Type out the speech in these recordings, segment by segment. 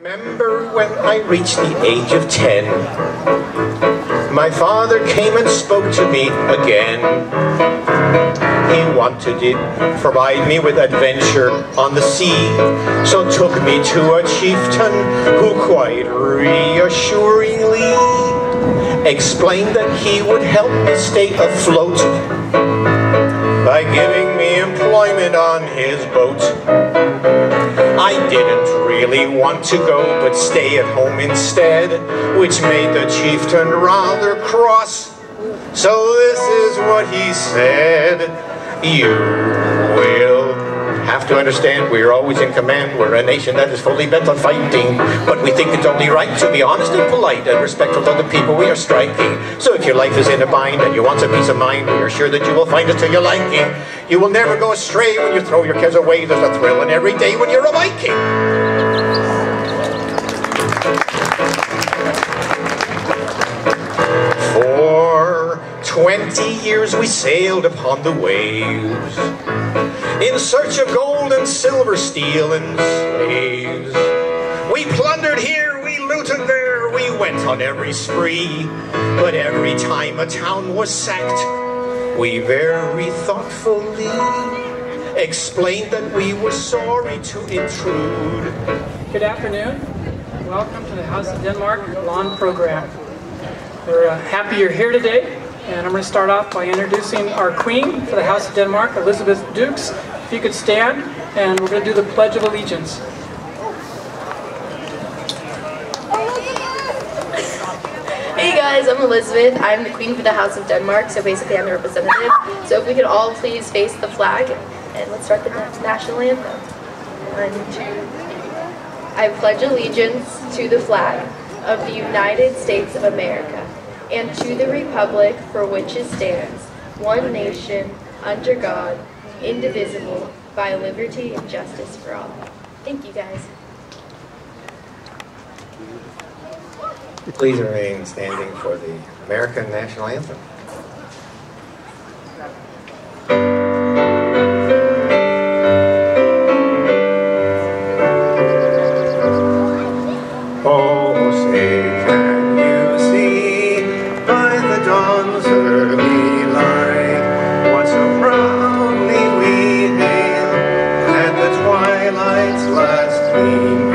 Remember when I reached the age of 10, my father came and spoke to me again. He wanted to provide me with adventure on the sea, so took me to a chieftain who quite reassuringly explained that he would help me stay afloat by giving me employment on his boat. I didn't really want to go, but stay at home instead, which made the chieftain rather cross. So this is what he said: you will have to understand, we're always in command. We're a nation that is fully bent on fighting, but we think it's only right to be honest and polite and respectful to the people we are striking. So if your life is in a bind and you want some peace of mind, we are sure that you will find it to your liking. You will never go astray when you throw your cares away. There's a thrill in every day when you're a Viking. For 20 years we sailed upon the waves, in search of gold and silver, steel and slaves. We plundered here, we looted there, we went on every spree. But every time a town was sacked, we very thoughtfully explained that we were sorry to intrude. Good afternoon. Welcome to the House of Denmark Lawn Program. We're happy you're here today, and I'm going to start off by introducing our Queen for the House of Denmark, Elizabeth Dukes. If you could stand, and we're going to do the Pledge of Allegiance. Hey guys, I'm Elizabeth. I'm the Queen for the House of Denmark, so basically I'm the representative. So if we could all please face the flag, and let's start the national anthem. 1, 2, 3. I pledge allegiance to the flag of the United States of America, and to the republic for which it stands, one nation, under God, indivisible, by liberty and justice for all. Thank you, guys. Please remain standing for the American National Anthem. Oh, say can you see by the dawn's early light what so proudly we hail at the twilight's last gleaming,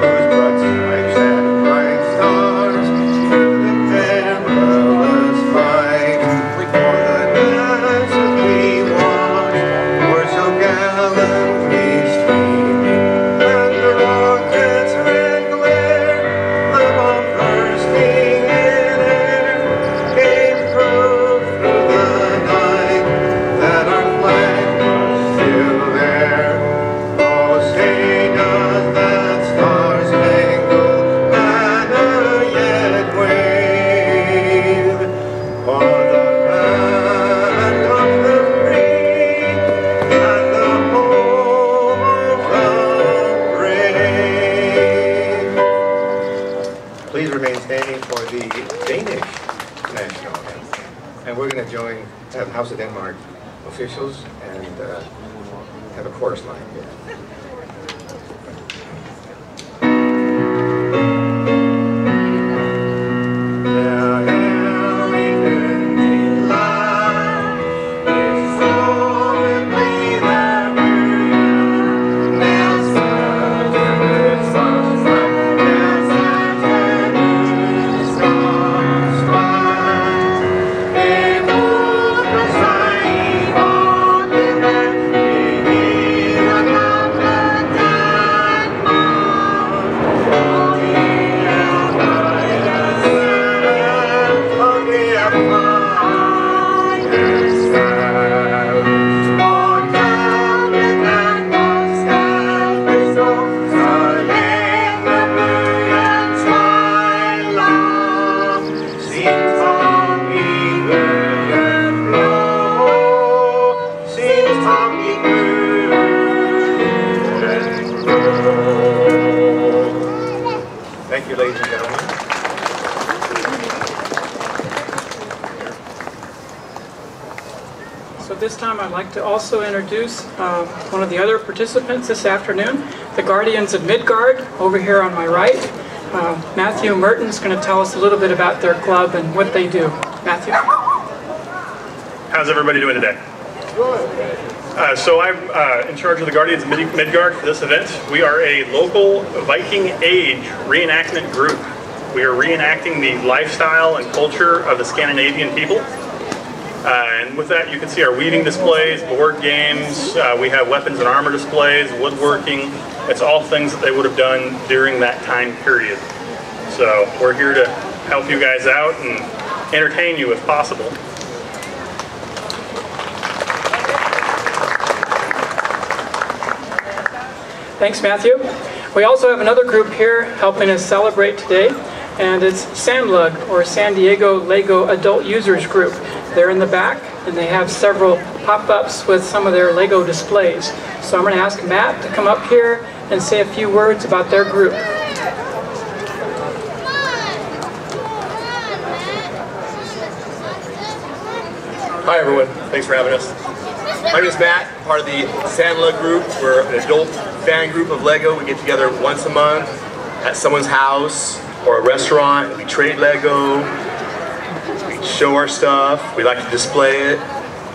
whose broad stripes and bright stars through the perilous fight for the nations we watched were so gallantly streaming, and the rockets' red glare, the bomb bursting in air, gave proof through the night that our flag was still there. Oh, say does that star-spangled banner yet wave o'er the land of the free and the home of the brave? Please remain standing for the Danish national anthem. And we're going to join House of Denmark officials and have a chorus line here. Thank you, ladies and gentlemen. So this time I'd like to also introduce one of the other participants this afternoon. the Guardians of Midgard, over here on my right. Matthew Merton's going to tell us a little bit about their club and what they do. Matthew? How's everybody doing today? So I'm in charge of the Guardians of Midgard for this event. We are a local Viking Age reenactment group. We are reenacting the lifestyle and culture of the Scandinavian people. And with that, you can see our weaving displays, board games, we have weapons and armor displays, woodworking. It's all things that they would have done during that time period. So we're here to help you guys out and entertain you if possible. Thanks, Matthew. We also have another group here helping us celebrate today, and it's SANLUG, or San Diego Lego Adult Users Group. They're in the back, and they have several pop-ups with some of their Lego displays. So I'm going to ask Matt to come up here and say a few words about their group. Hi everyone, thanks for having us. My name is Matt, part of the SANLUG group. We're an adult fan group of Lego. We get together once a month at someone's house or a restaurant. We trade Lego, we show our stuff, we like to display it,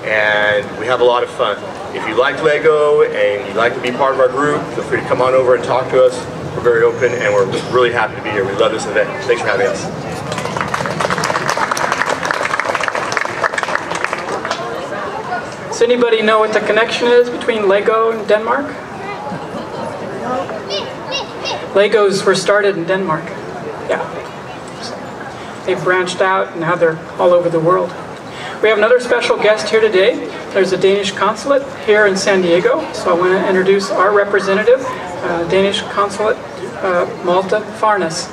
and we have a lot of fun. If you like Lego and you'd like to be part of our group, feel free to come on over and talk to us. We're very open and we're really happy to be here. We love this event. Thanks for having us. Does anybody know what the connection is between Lego and Denmark? Legos were started in Denmark. Yeah. They've branched out and now they're all over the world. We have another special guest here today. There's a Danish consulate here in San Diego, so I want to introduce our representative, Danish consulate, Malte Farnes.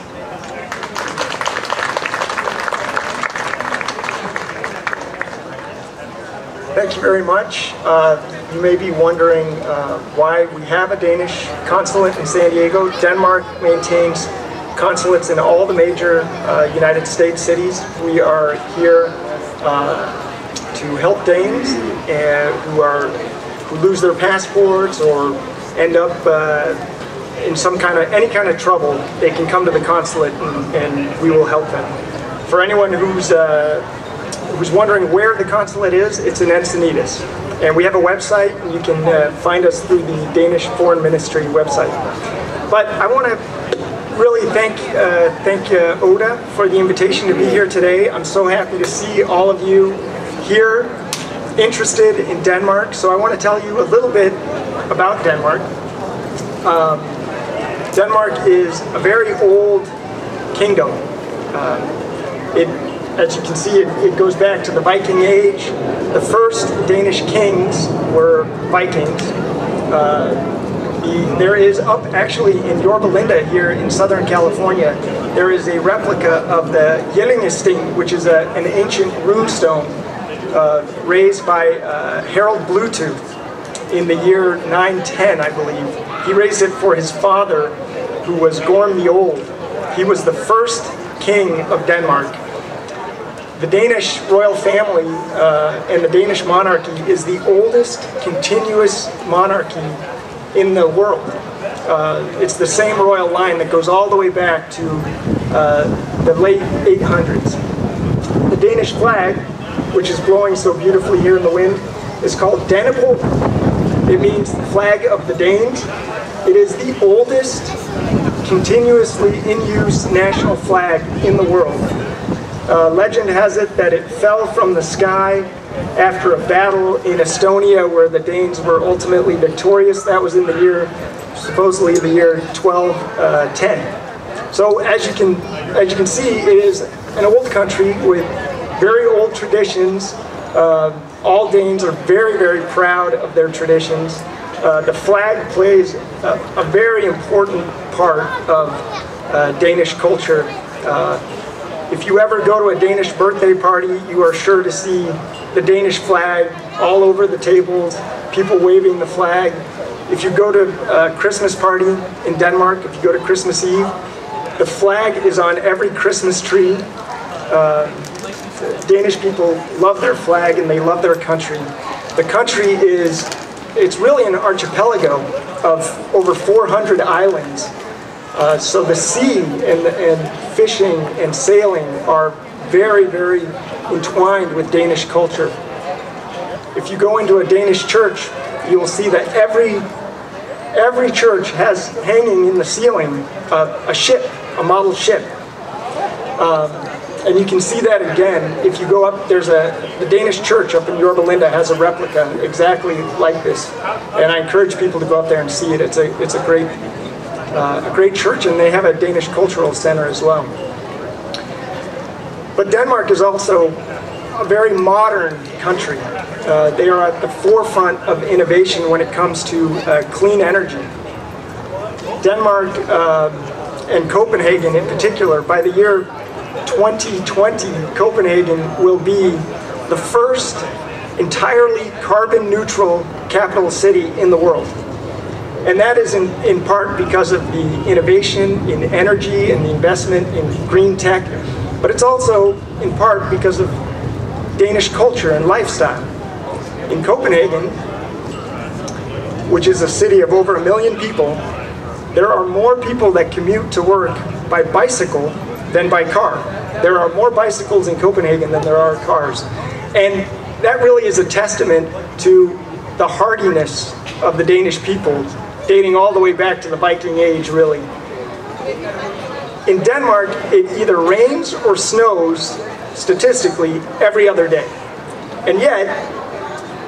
Thank you very much. You may be wondering why we have a Danish consulate in San Diego. Denmark maintains consulates in all the major United States cities. We are here to help Danes who lose their passports or end up in any kind of trouble. They can come to the consulate and we will help them. For anyone who's wondering where the consulate is, it's in Encinitas. And we have a website, and you can find us through the Danish Foreign Ministry website. But I want to really thank Oda for the invitation to be here today. I'm so happy to see all of you here interested in Denmark. So I want to tell you a little bit about Denmark. Denmark is a very old kingdom. As you can see, it goes back to the Viking Age. The first Danish kings were Vikings. There is actually in Yorba Linda here in Southern California, there is a replica of the Jellingsten, which is an ancient runestone raised by Harold Bluetooth in the year 910, I believe. He raised it for his father, who was Gorm the Old. He was the first king of Denmark. The Danish royal family and the Danish monarchy is the oldest continuous monarchy in the world. It's the same royal line that goes all the way back to the late 800s. The Danish flag, which is blowing so beautifully here in the wind, is called Dannebrog. It means the flag of the Danes. It is the oldest continuously in use national flag in the world. Legend has it that it fell from the sky after a battle in Estonia where the Danes were ultimately victorious. That was in the year, supposedly the year 1210. So as you can see, it is an old country with very old traditions. All Danes are very, very proud of their traditions. The flag plays a very important part of Danish culture. If you ever go to a Danish birthday party, you are sure to see the Danish flag all over the tables, people waving the flag. If you go to a Christmas party in Denmark, if you go to Christmas Eve, the flag is on every Christmas tree. Danish people love their flag and they love their country. The country it's really an archipelago. of over 400 islands. So the sea and fishing and sailing are very, very entwined with Danish culture. If you go into a Danish church, you will see that every church has hanging in the ceiling a ship, a model ship. And you can see that again if you go up. The Danish church up in Yorba Linda has a replica exactly like this, and I encourage people to go up there and see it. It's a great church, and they have a Danish cultural center as well. But Denmark is also a very modern country. They are at the forefront of innovation when it comes to clean energy. Denmark and Copenhagen in particular, by the year 2020, Copenhagen will be the first entirely carbon neutral capital city in the world. And that is in part because of the innovation in energy and the investment in green tech, but it's also in part because of Danish culture and lifestyle. In Copenhagen, which is a city of over 1 million people, there are more people that commute to work by bicycle than by car. There are more bicycles in Copenhagen than there are cars. And that really is a testament to the hardiness of the Danish people, dating all the way back to the Viking Age, really. In Denmark, it either rains or snows, statistically, every other day. And yet,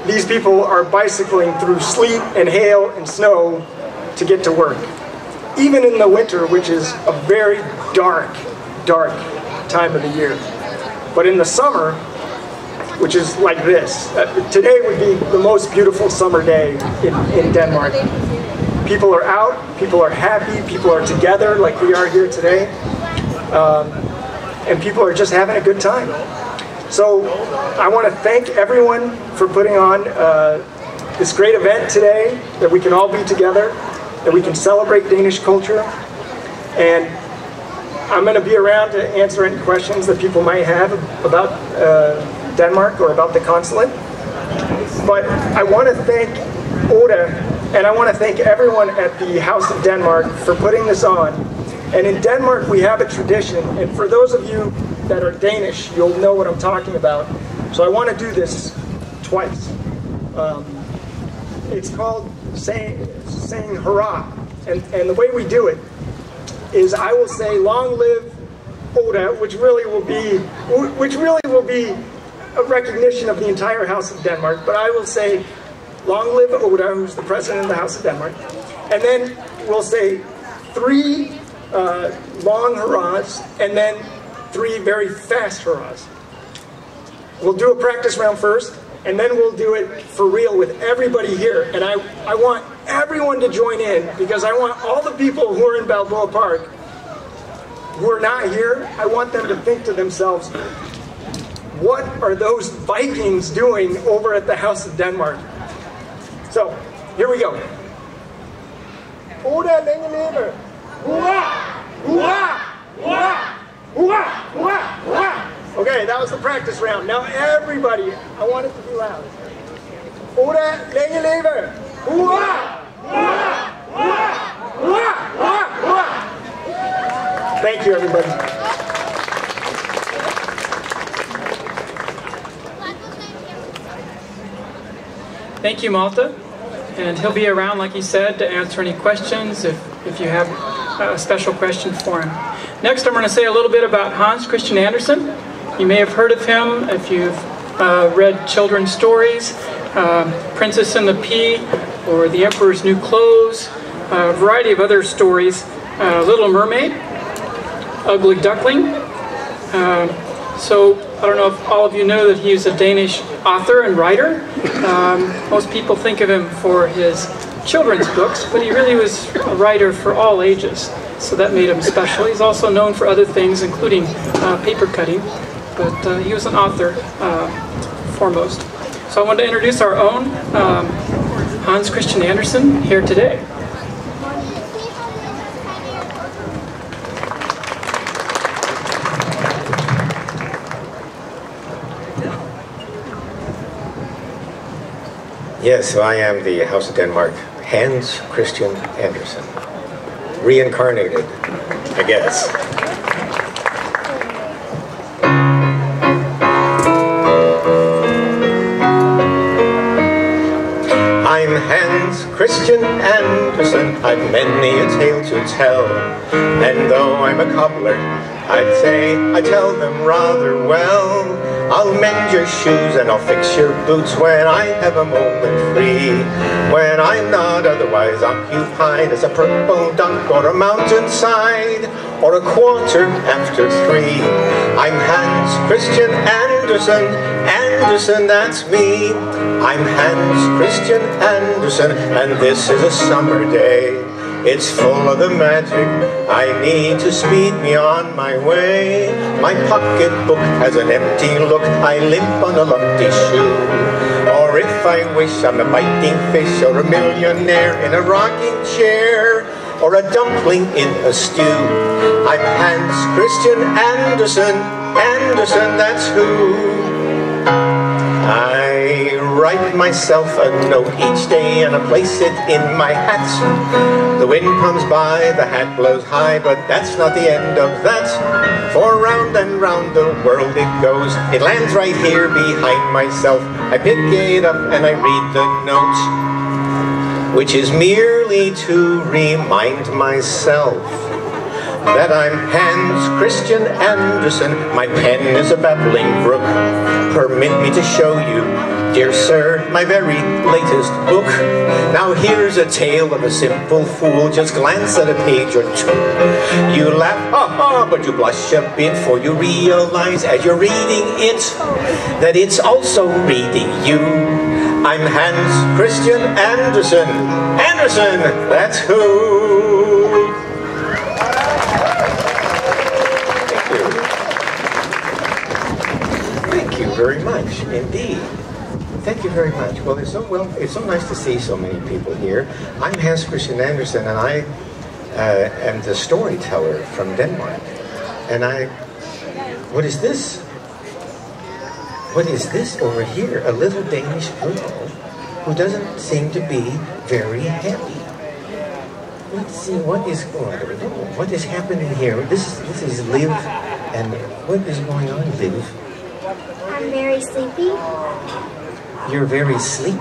these people are bicycling through sleet and hail and snow to get to work. Even in the winter, which is a very dark time of the year. But in the summer, which is like this, today would be the most beautiful summer day in Denmark. People are out, people are happy, people are together like we are here today, and people are just having a good time. So I want to thank everyone for putting on this great event today, that we can all be together, that we can celebrate Danish culture, and I'm going to be around to answer any questions that people might have about Denmark or about the consulate. But I want to thank Oda, and I want to thank everyone at the House of Denmark for putting this on. And in Denmark we have a tradition, and for those of you that are Danish, you'll know what I'm talking about. So I want to do this twice. It's called saying hurrah, and the way we do it is I will say long live Oda, which really will be a recognition of the entire House of Denmark, but I will say long live Oda, who's the president of the House of Denmark, and then we'll say 3 long hurrahs and then 3 very fast hurrahs. We'll do a practice round first, and then we'll do it for real with everybody here. And I want everyone to join in, because I want all the people who are in Balboa Park who are not here, I want them to think to themselves, what are those Vikings doing over at the House of Denmark? So, here we go. Oda længe leve! Hurrah! Hurrah! Hurrah! Hurrah! Hurrah! Hurrah! Okay, that was the practice round. Now everybody, I want it to be loud. Oda længe leve! Hurrah! Hurrah! Hurrah! Hurrah! Hurrah! Hurrah! Thank you, everybody. Thank you, Malta. And he'll be around, like he said, to answer any questions if you have a special question for him. Next, I'm going to say a little bit about Hans Christian Andersen. You may have heard of him if you've read children's stories, Princess and the Pea, or The Emperor's New Clothes, a variety of other stories, Little Mermaid, Ugly Duckling. So I don't know if all of you know that he's a Danish author and writer. Most people think of him for his children's books, but he really was a writer for all ages. So that made him special. He's also known for other things, including paper cutting, but he was an author foremost. So I wanted to introduce our own Hans Christian Andersen here today. Yes, so I am the House of Denmark Hans Christian Andersen. Reincarnated, I guess. I'm Hans Christian Andersen, I've many a tale to tell. And though I'm a cobbler, I'd say I tell them rather well. I'll mend your shoes and I'll fix your boots when I have a moment free. When I'm not otherwise occupied as a purple duck or a mountainside, or a quarter after 3. I'm Hans Christian Andersen, Andersen, that's me. I'm Hans Christian Andersen, and this is a summer day. It's full of the magic I need to speed me on my way. My pocketbook has an empty look, I limp on a lumpy shoe. Or if I wish, I'm a biting fish, or a millionaire in a rocking chair, or a dumpling in a stew. I'm Hans Christian Andersen, Andersen, that's who. I write myself a note each day and I place it in my hat. The wind comes by, the hat blows high, but that's not the end of that. For round and round the world it goes, it lands right here behind myself. I pick it up and I read the note, which is merely to remind myself that I'm Hans Christian Andersen. My pen is a babbling brook. Permit me to show you, dear sir, my very latest book. Now here's a tale of a simple fool. Just glance at a page or two. You laugh, ha ha, but you blush a bit, for you realize as you're reading it that it's also reading you. I'm Hans Christian Andersen, Andersen, that's who. Very much indeed. Thank you very much. Well, it's so nice to see so many people here. I'm Hans Christian Andersen, and I am the storyteller from Denmark. And what is this? What is this over here? A little Danish girl who doesn't seem to be very happy. Let's see what is going on. What is happening here? This is Liv, and what is going on, Liv? I'm very sleepy. You're very sleepy?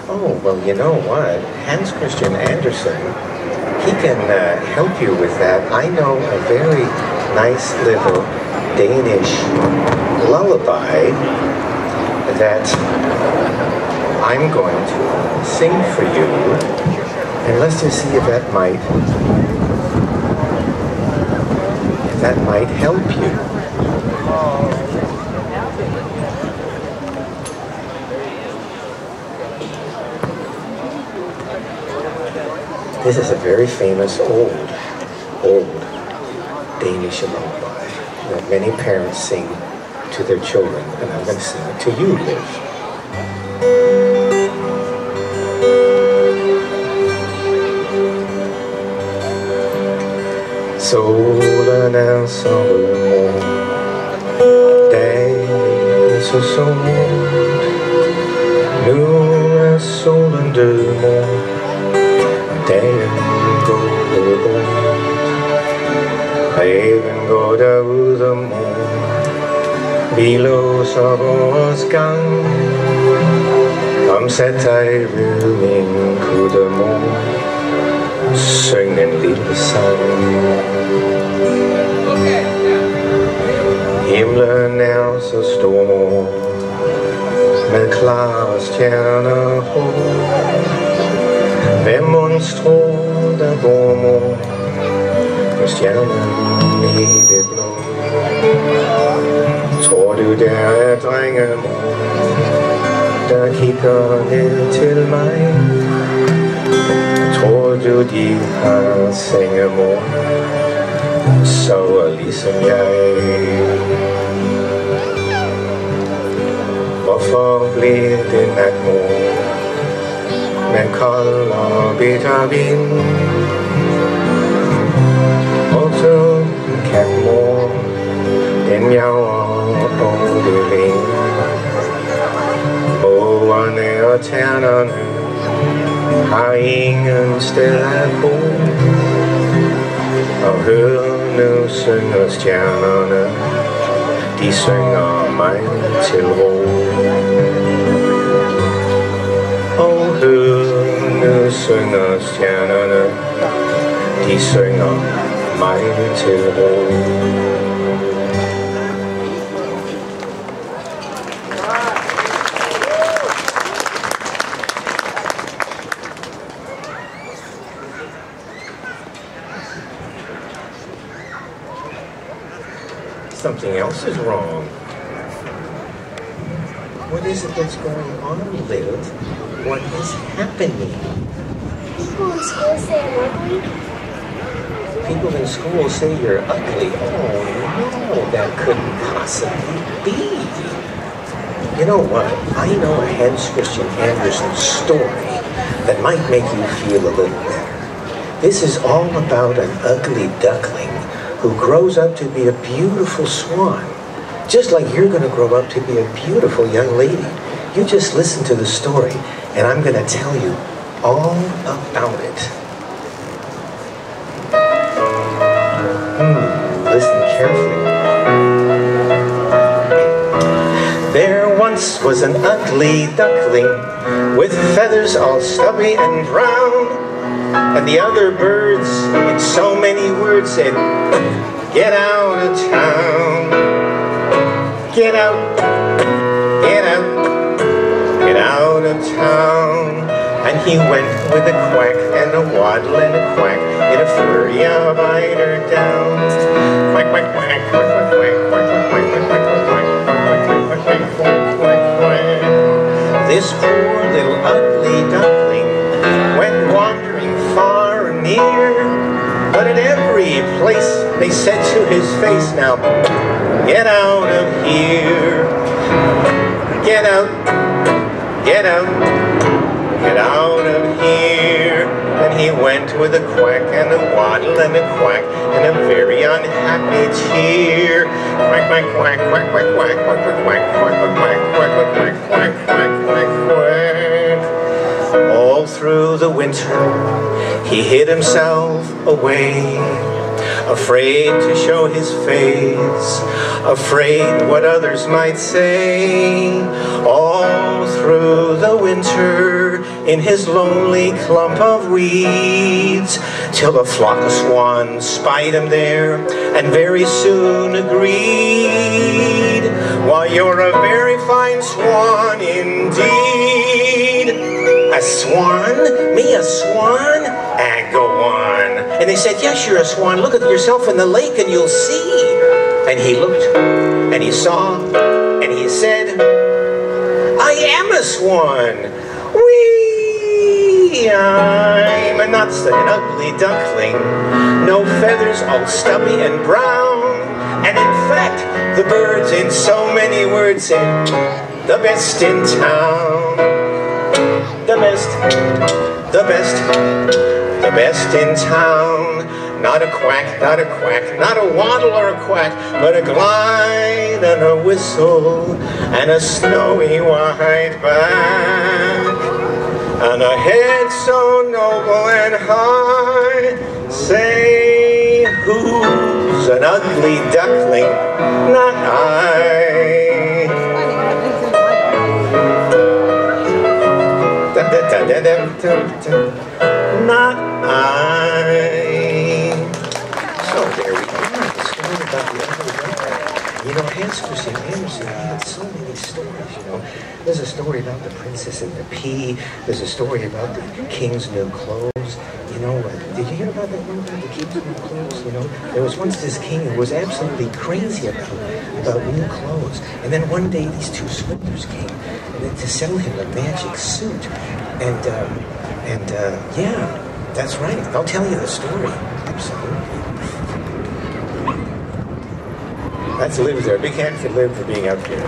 Oh, well, you know what? Hans Christian Andersen, he can help you with that. I know a very nice little Danish lullaby that I'm going to sing for you. And let's just see if that might help you. This is a very famous old Danish lullaby that many parents sing to their children, and I'm going to sing it to you, Liv. Solen er som morgen, dagen så sort. Nu er solen død, mor, dagen går bort. Ræven går derude, mor, vi låser vores gang. Kom, sæt dig ved min kutte, mor, syng en lille sang. Himlen er så stor, med klare stjerner på. Hvem monstro der bor, mor, med stjernen i det blå? Tror du der er drenge, mor, der kigger ned til mig? Tror du de har senge, mor, sover ligesom jeg? Hvorfor blev det nat, mor, med kold og bitter vind? Og så en kat, mor, den jager på det vind. Åerne og ternerne nu synger stjernerne, de synger mig til ro. Og nu synger stjernerne, de synger mig til ro. Something else is wrong. What is it that's going on, Liv? What is happening? People in school say I'm ugly. People in school say you're ugly. Oh no, that couldn't possibly be. You know what? I know a Hans Christian Andersen story that might make you feel a little better. This is all about an ugly duckling who grows up to be a beautiful swan, just like you're going to grow up to be a beautiful young lady. You just listen to the story, and I'm going to tell you all about it. Listen carefully. There once was an ugly duckling with feathers all stubby and brown. And the other birds, in so many words, said, "Get out of town. Get out, get out, get out of town." And he went with a quack and a waddle and a quack in a flurry of eider down. Quack, quack, quack, quack, quack, quack, quack, quack, quack, quack, quack, quack, quack, quack, quack, quack, quack. This poor little ugly duckling went wandering far and near, but at every place they said to his face, "Now, get out of here. Get out, get out, get out of here." And he went with a quack and a waddle and a quack and a very unhappy cheer. Quack, quack, quack, quack, quack, quack, quack, quack, quack, quack, quack, quack, quack, quack, quack, quack, quack, quack. All through the winter, he hid himself away, afraid to show his face, afraid what others might say. All through the winter, in his lonely clump of weeds, till a flock of swans spied him there, and very soon agreed, "Why, you're a very fine swan indeed." "A swan? Me a swan? Ah, go on." And they said, "Yes, you're a swan. Look at yourself in the lake and you'll see." And he looked, and he saw, and he said, "I am a swan. Whee! I'm not an ugly duckling. No feathers, all stubby and brown. And in fact, the birds in so many words said, the best in town. The best, the best, the best in town. Not a quack, not a quack, not a waddle or a quack, but a glide and a whistle and a snowy white back. And a head so noble and high. Say, who's an ugly duckling? Not I. Not I. So there we are, the story about the ugly duckling. You know, Hans Christian Andersen, he had so many stories, you know. There's a story about the princess and the pea. There's a story about the king's new clothes. You know, did you hear about that one about the king's new clothes? You know, there was once this king who was absolutely crazy about new clothes. And then one day these two swindlers came to sell him a magic suit. And yeah, that's right. I'll tell you the story. Absolutely. That's Liv there. Big hand for Liv for being out here.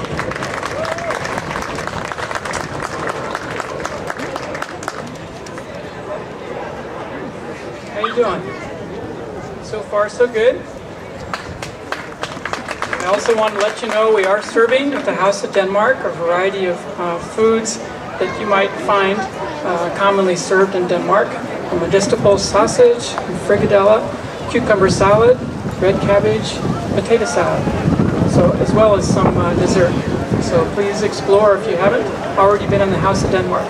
How you doing? So far, so good. I also want to let you know we are serving at the House of Denmark a variety of foods that you might find commonly served in Denmark. A medicinal sausage, and frikadelle, cucumber salad, red cabbage, potato salad, so as well as some dessert. So please explore if you haven't already been in the House of Denmark.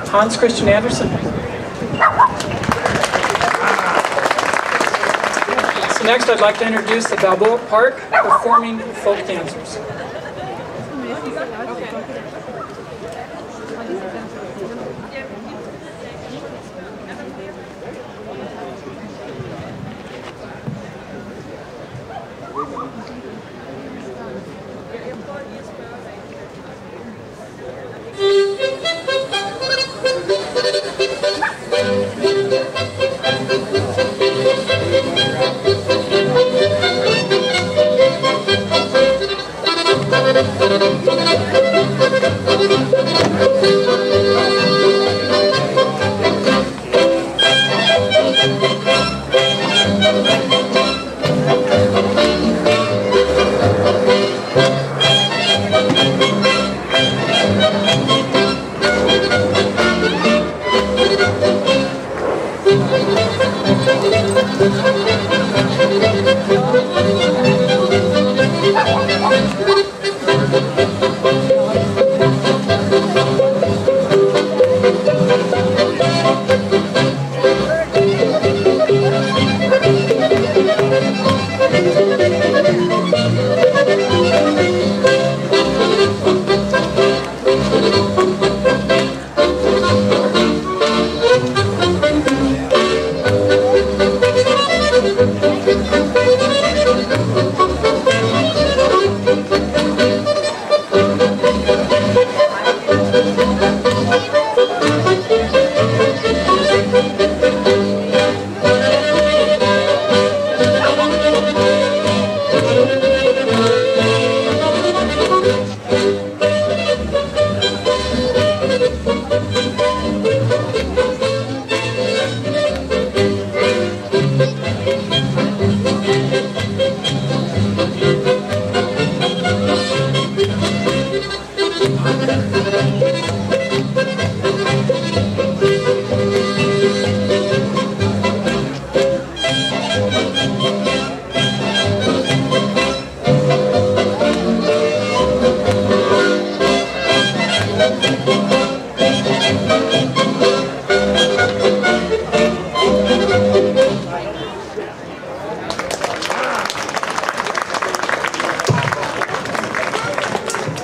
Hans Christian Andersen. So next I'd like to introduce the Balboa Park Performing Folk Dancers.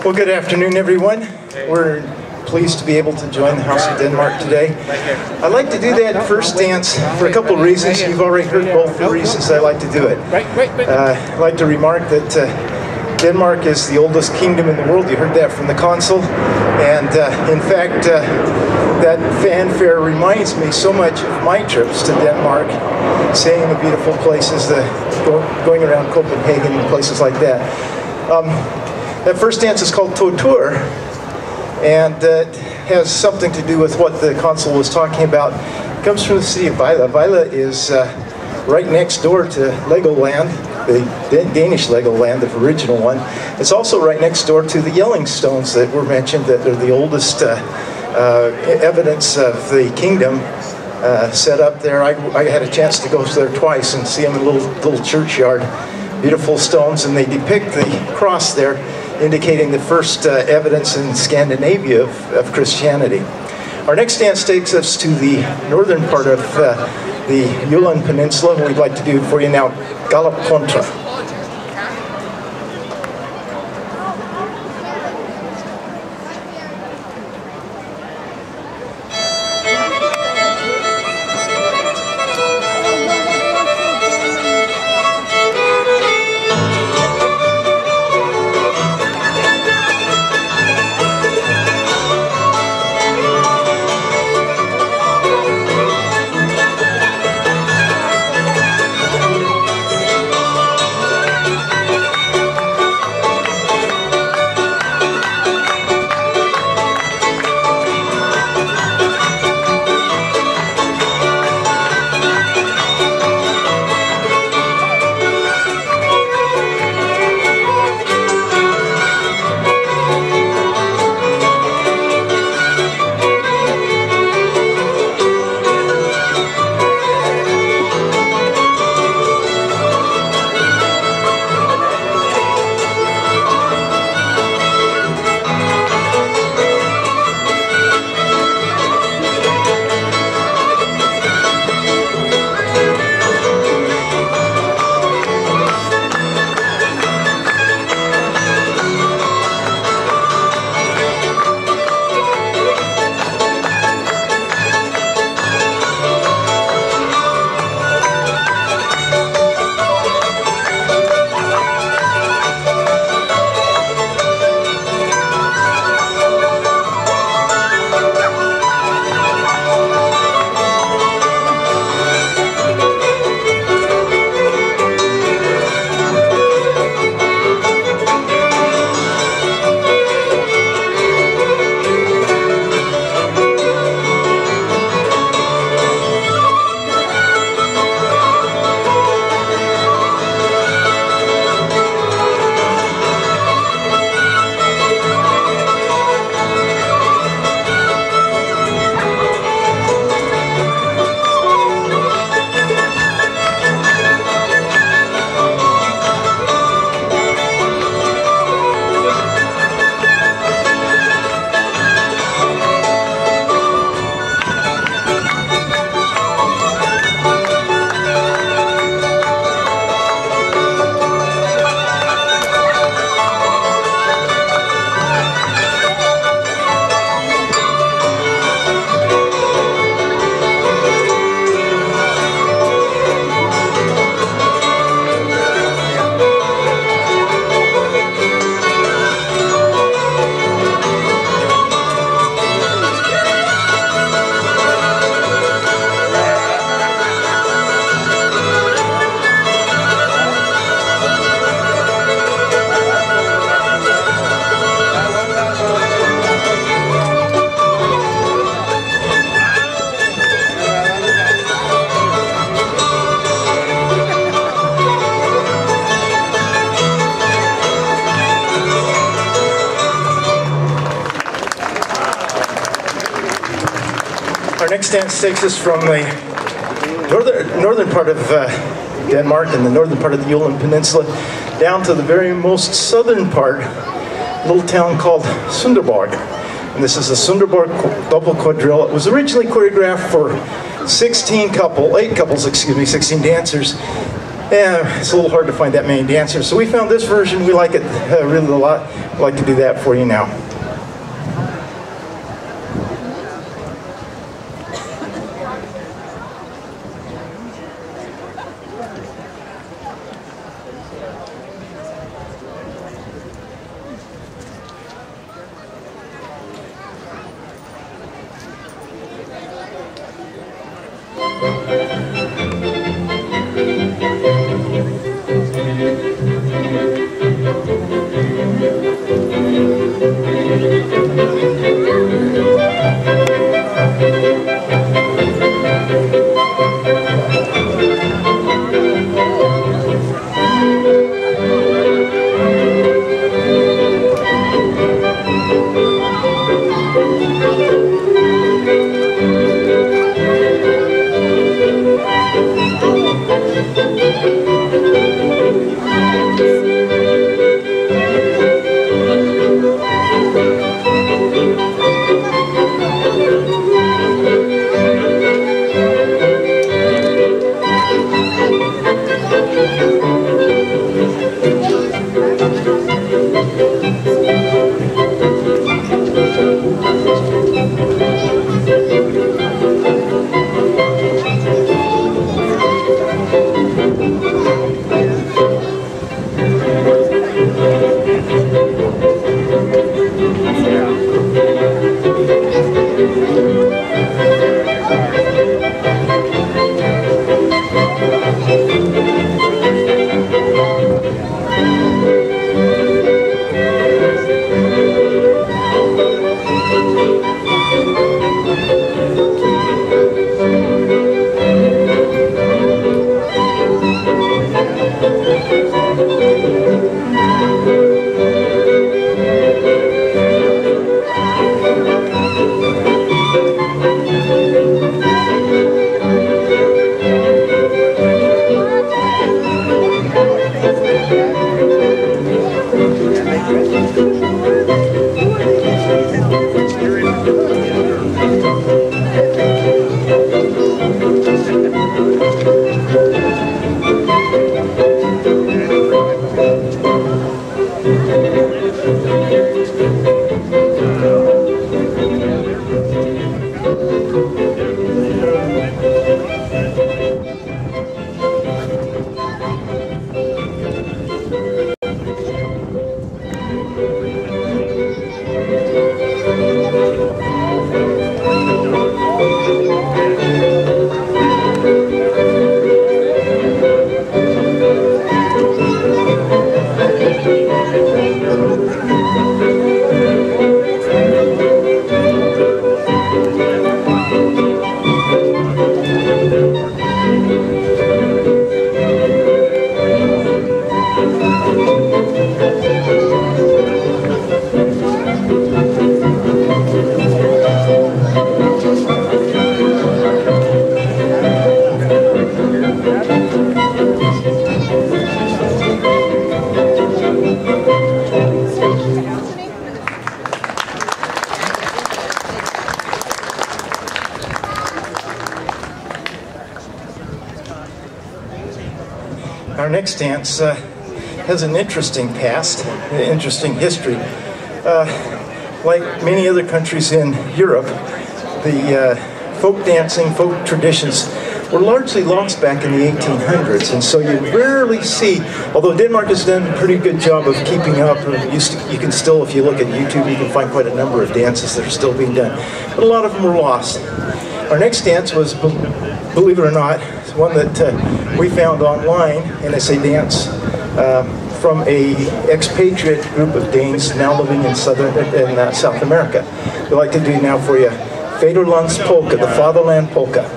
Well, good afternoon, everyone. We're pleased to be able to join the House of Denmark today. I like to do that first dance for a couple of reasons. You've already heard both the reasons I like to do it. I'd like to remark that Denmark is the oldest kingdom in the world. You heard that from the consul. And in fact, that fanfare reminds me so much of my trips to Denmark, seeing the beautiful places, going around Copenhagen and places like that. That first dance is called Tortur, and it has something to do with what the consul was talking about. It comes from the city of Vejle. Vejle is right next door to Legoland, the Danish Legoland, the original one. It's also right next door to the Yellingstones that were mentioned, that are the oldest evidence of the kingdom set up there. I had a chance to go there twice and see them in a little churchyard. Beautiful stones, and they depict the cross there, indicating the first evidence in Scandinavia of Christianity. Our next dance takes us to the northern part of the Jylland Peninsula. We'd like to do for you now, Galop Contra. next dance takes us from the northern part of Denmark and the northern part of the Jutland Peninsula down to the very most southern part, a little town called Sønderborg. And this is a Sønderborg double quadrille. It was originally choreographed for 16 dancers. Yeah, it's a little hard to find that many dancers. So we found this version. We like it really a lot. I'd like to do that for you now. Our next dance has an interesting past, an interesting history. Like many other countries in Europe, the folk dancing, folk traditions were largely lost back in the 1800s, and so you rarely see, although Denmark has done a pretty good job of keeping up, you can still, if you look at YouTube, you can find quite a number of dances that are still being done, but a lot of them were lost. Our next dance was, believe it or not, one that we found online, and it's a dance from a expatriate group of Danes now living in South America. We'd like to do now for you Fædrelands Polka, the Fatherland Polka.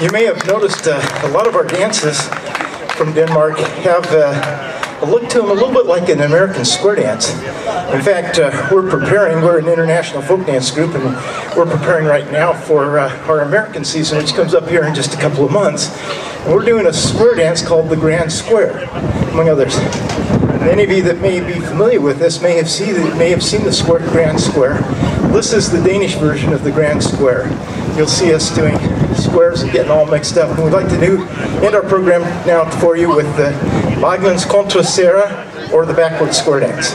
You may have noticed a lot of our dances from Denmark have a look to them a little bit like an American square dance. In fact, we're an international folk dance group, and we're preparing right now for our American season, which comes up here in just a couple of months. And we're doing a square dance called the Grand Square, among others. Many of you that may be familiar with this may have seen the Grand Square. This is the Danish version of the Grand Square. You'll see us doing squares and getting all mixed up. And we'd like to end our program now for you with the Baglands Contra Serra, or the backward square dance.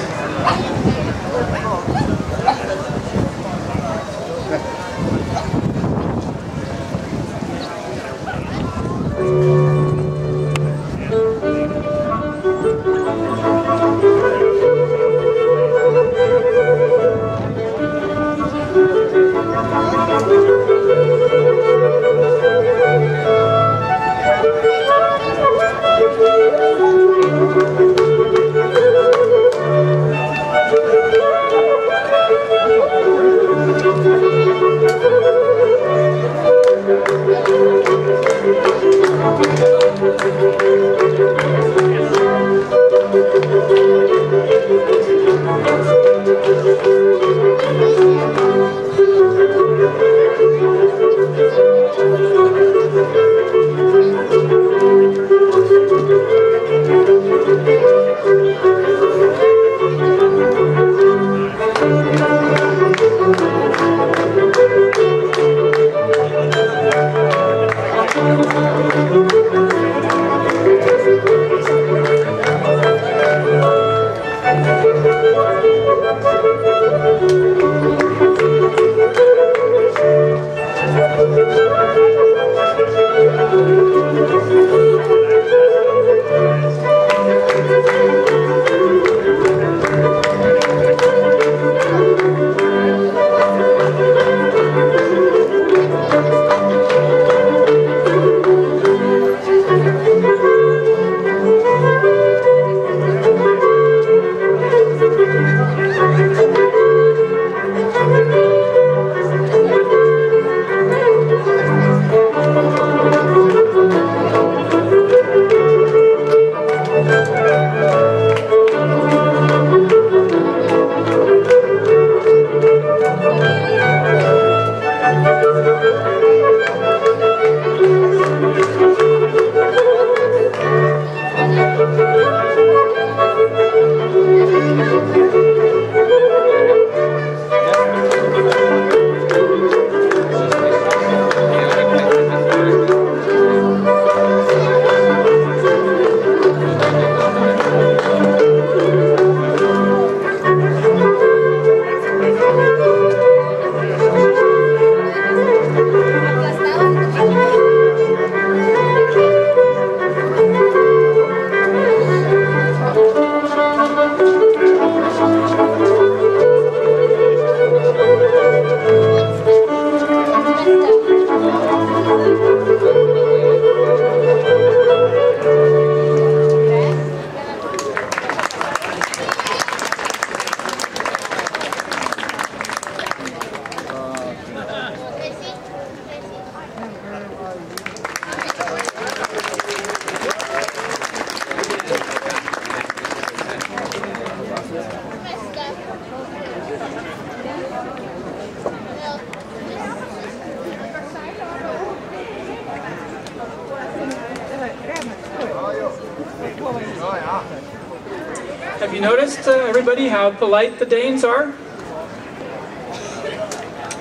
Have you noticed, everybody, how polite the Danes are?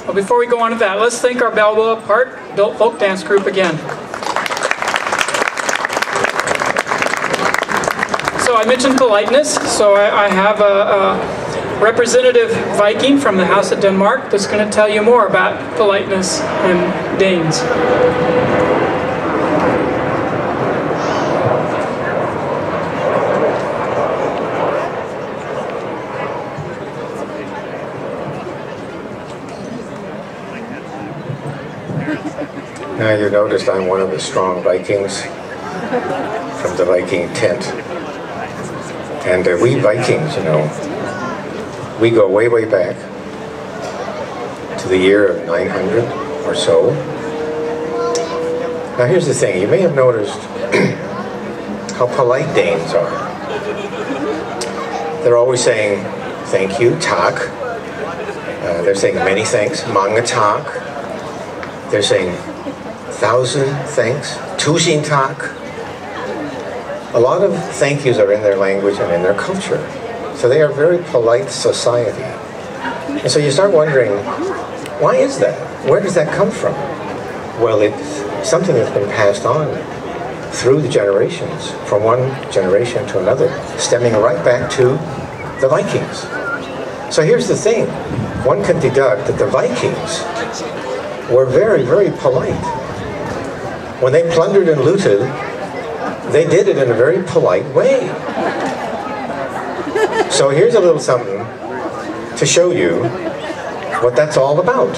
Well, before we go on to that, let's thank our Balboa Park Adult Folk Dance Group again. So I mentioned politeness, so I have a representative Viking from the House of Denmark that's going to tell you more about politeness and Danes. Now you noticed I'm one of the strong Vikings from the Viking tent. And we Vikings, you know, we go way, way back to the year of 900 or so. Now here's the thing, you may have noticed how polite Danes are. They're always saying, thank you, tak. They're saying many thanks, mange tak. They're saying 1,000 thanks, tusen tak. A lot of thank yous are in their language and in their culture. So they are a very polite society. And so you start wondering, why is that? Where does that come from? Well, it's something that's been passed on through the generations, from one generation to another, stemming right back to the Vikings. So here's the thing. One can deduct that the Vikings were very, very polite. When they plundered and looted, they did it in a very polite way. So here's a little something to show you what that's all about.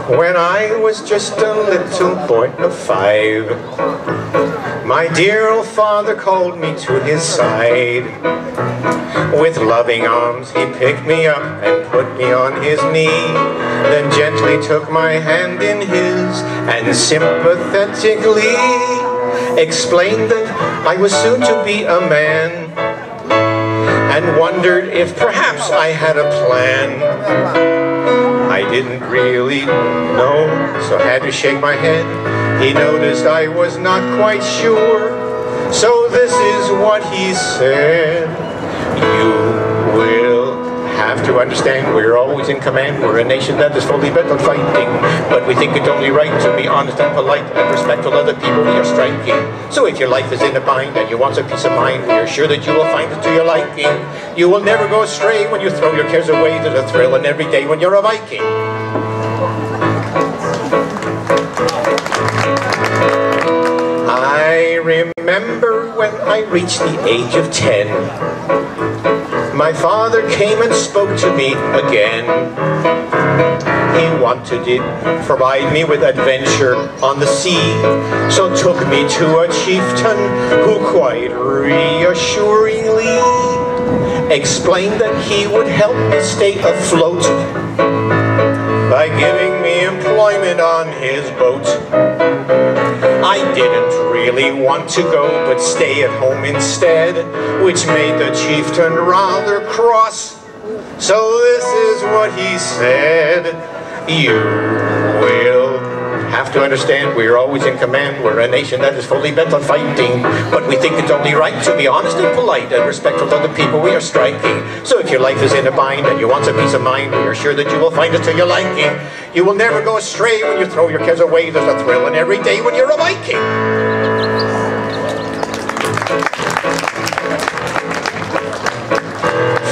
When I was just a little boy of 5, my dear old father called me to his side. With loving arms he picked me up and put me on his knee, then gently took my hand in his and sympathetically explained that I was soon to be a man, and wondered if perhaps I had a plan. I didn't really know, so had to shake my head. He noticed I was not quite sure, so this is what he said. You will have to understand we're always in command. We're a nation that is fully bent on fighting, but we think it only right to be honest and polite and respectful of the people we are striking. So if your life is in a bind and you want some peace of mind, we are sure that you will find it to your liking. You will never go astray when you throw your cares away. There's a thrill in every day when you're a Viking. I remember when I reached the age of 10, my father came and spoke to me again. He wanted to provide me with adventure on the sea, so took me to a chieftain who quite reassuringly explained that he would help me stay afloat by giving me employment on his boat. I didn't really want to go, but stay at home instead, which made the chieftain rather cross. So this is what he said. You will have to understand we're always in command. We're a nation that is fully bent on fighting, but we think it's only right to be honest and polite and respectful of the people we are striking. So if your life is in a bind and you want some peace of mind, we are sure that you will find it to your liking. You will never go astray when you throw your cares away. There's a thrill in every day when you're a Viking.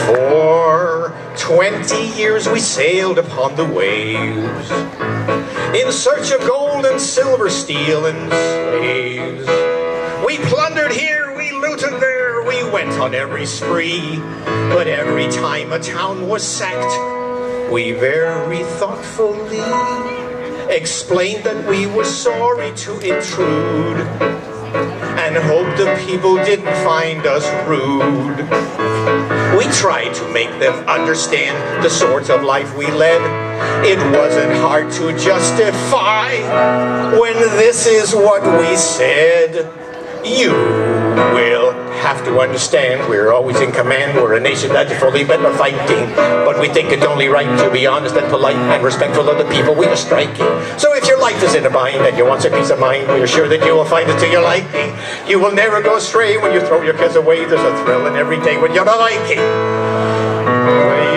For 20 years we sailed upon the waves, in search of gold and silver, steel and slaves. We plundered here, we looted there, we went on every spree, but every time a town was sacked, we very thoughtfully explained that we were sorry to intrude, and hoped the people didn't find us rude. We tried to make them understand the sorts of life we led. It wasn't hard to justify when this is what we said. You will have to understand we're always in command. We're a nation that's fully bent on fighting, but we think it's only right to be honest and polite and respectful of the people we are striking. So if your life is in a bind and you want some peace of mind, we are sure that you will find it to your liking. You will never go astray when you throw your cares away. There's a thrill in every day when you're a Viking.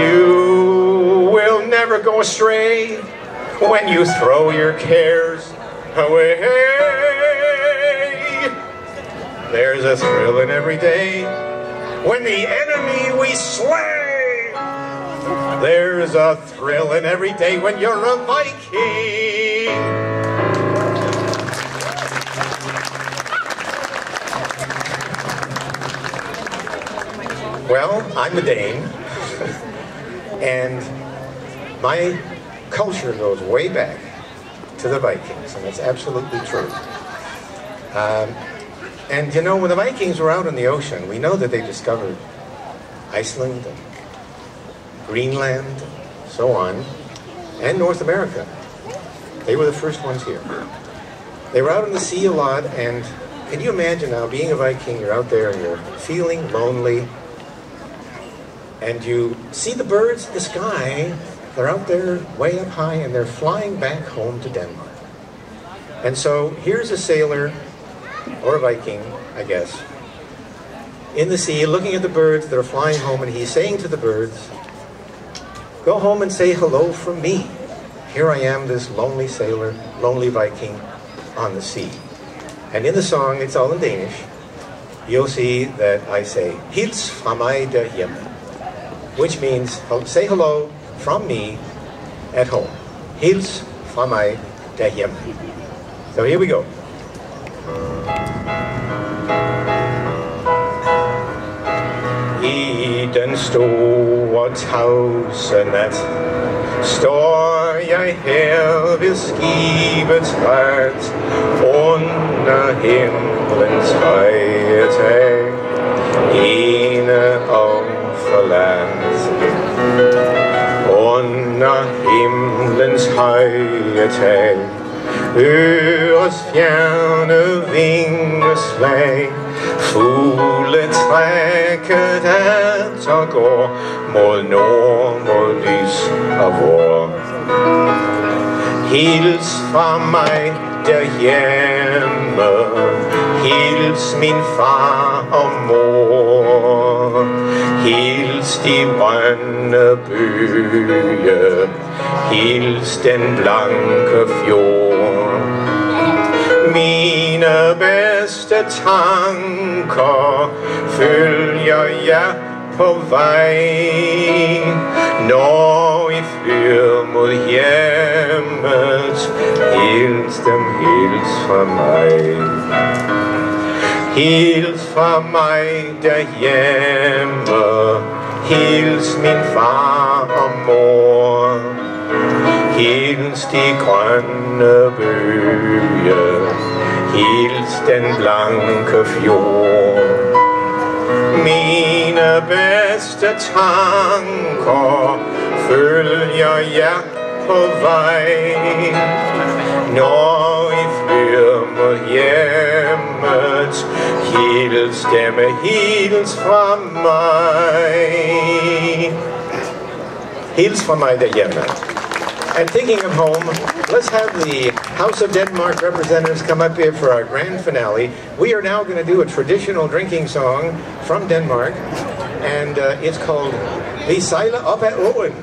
You will never go astray when you throw your cares away. There's a thrill in every day when the enemy we slay. There's a thrill in every day when you're a Viking. Well, I'm a Dane, and my culture goes way back to the Vikings, and that's absolutely true. And you know, when the Vikings were out in the ocean, we know that they discovered Iceland, Greenland, so on, and North America. They were the first ones here. They were out on the sea a lot, and can you imagine now being a Viking, you're out there and you're feeling lonely, and you see the birds in the sky, they're out there way up high, and they're flying back home to Denmark. And so here's a sailor, or a Viking, I guess, in the sea, looking at the birds that are flying home, and he's saying to the birds, "Go home and say hello from me. Here I am, this lonely sailor, lonely Viking on the sea." And in the song, it's all in Danish, you'll see that I say, "Hils fra mig derhjemme," which means, say hello from me at home. Hils fra mig derhjemme. So here we go. I den store tavsenat står jeg her ved skibets ret, under himlens høje tag, ene og forladt. Under himlens høje tag høres fjerne vingeslag, fugletrækket atter går mod nord, mod lys og vor. Hils fra mig derhjemme, hils min far og mor, hils de grønne bøge, hils den blanke fjord. Mine bedste tanker følger jer på vej, når I flyr mod hjemmet. Hils dem, hils fra mig. Hils fra mig derhjemme, hils min far og mor, hils de grønne bøge, hils den blanke fjord. Mine bedste tanker følger jer på vej, når I flyr mod hjemmet. Hils dem, hils fra mig. Hils fra mig derhjemme. And thinking of home, let's have the House of Denmark representatives come up here for our grand finale. We are now going to do a traditional drinking song from Denmark, and it's called Vi sejler op ad åen.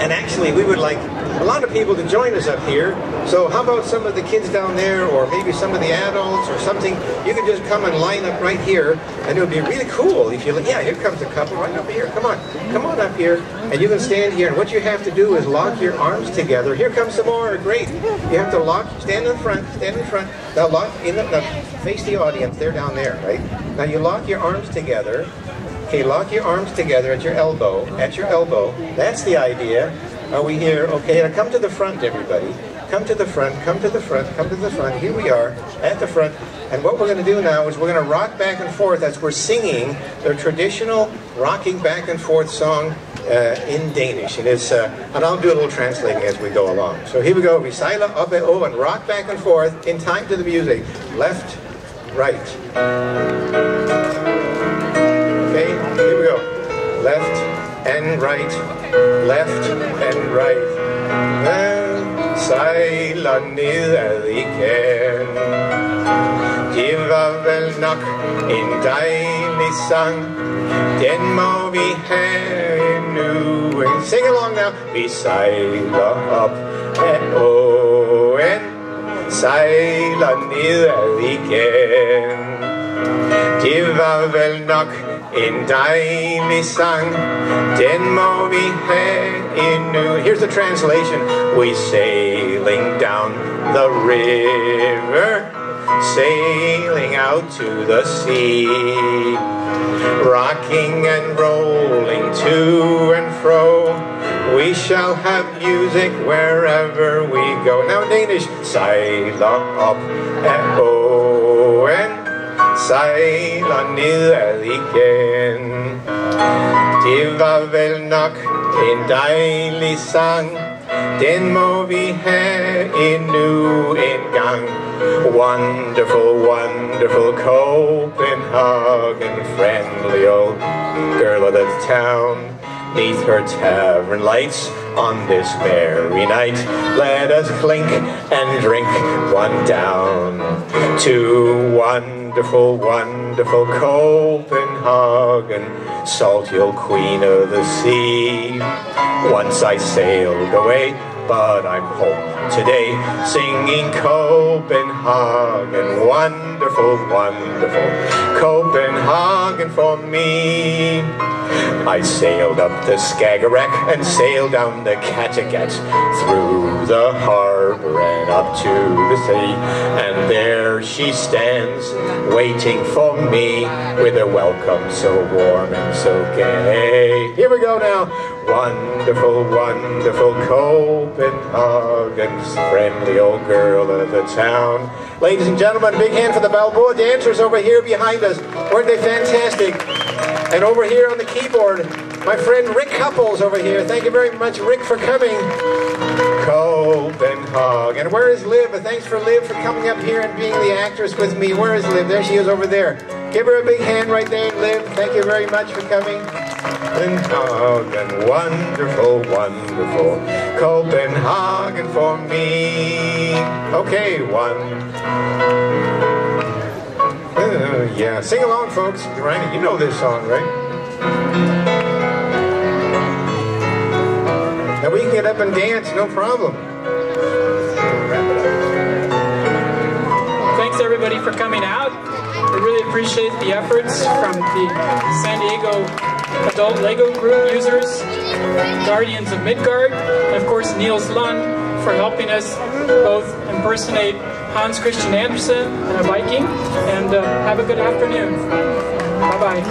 And actually, we would like a lot of people to join us up here. So how about some of the kids down there, or maybe some of the adults or something? You can just come and line up right here, and it would be really cool if you, yeah, here comes a couple right up here. Come on up here, and you can stand here. And what you have to do is lock your arms together. Here comes some more. Great. You have to lock, stand in front. Now lock in the, now face the audience. They're down there, right? Now you lock your arms together. Okay, lock your arms together at your elbow. That's the idea. Are we here? Okay, now come to the front, everybody. Come to the front. Here we are, at the front. And what we're going to do now is we're going to rock back and forth as we're singing the traditional rocking back and forth song in Danish. And it's, and I'll do a little translating as we go along. So here we go. We sejler op ad åen and rock back and forth in time to the music. Left, right. Okay, here we go. Left and right, left and right. Sejler nedad igen. Det var vel nok en dejlig sang. Den må vi have endnu. Sing along now. Vi sejler op ad åen, sejler nedad igen. Det var vel nok en dejlig sang, den må vi have endnu. Here's the translation. We sailing down the river, sailing out to the sea, rocking and rolling to and fro. We shall have music wherever we go. Now in Danish, sejler op ad åen, sejler nedad igen. Det var vel nok en dejlig sang, den må vi have endnu en gang. Wonderful, wonderful Copenhagen, friendly old girl of the town. Neath her tavern lights on this merry night, let us clink and drink one down to wonderful, wonderful Copenhagen, salty old queen of the sea. Once I sailed away, but I'm home today, singing Copenhagen, wonderful, wonderful Copenhagen for me. I sailed up the Skagerrak and sailed down the Kattegat, through the harbor and up to the sea. And there she stands, waiting for me, with a welcome so warm and so gay. Here we go now. Wonderful, wonderful Copenhagen's friendly old girl of the town. Ladies and gentlemen, big hand for the Balboa dancers over here behind us. Weren't they fantastic? And over here on the keyboard, my friend Rick Couples over here. Thank you very much, Rick, for coming. Copenhagen. Where is Liv? Thanks for Liv for coming up here and being the actress with me. Where is Liv? There she is over there. Give her a big hand right there, Liv. Thank you very much for coming. Copenhagen, wonderful, wonderful Copenhagen for me. Okay, one. Yeah, sing along, folks. Right? You know this song, right? Now we can get up and dance, no problem. Thanks everybody for coming out. I really appreciate the efforts from the San Diego adult Lego group users, Guardians of Midgard, and of course Niels Lund for helping us both impersonate Hans Christian Andersen and a Viking. And have a good afternoon. Bye-bye.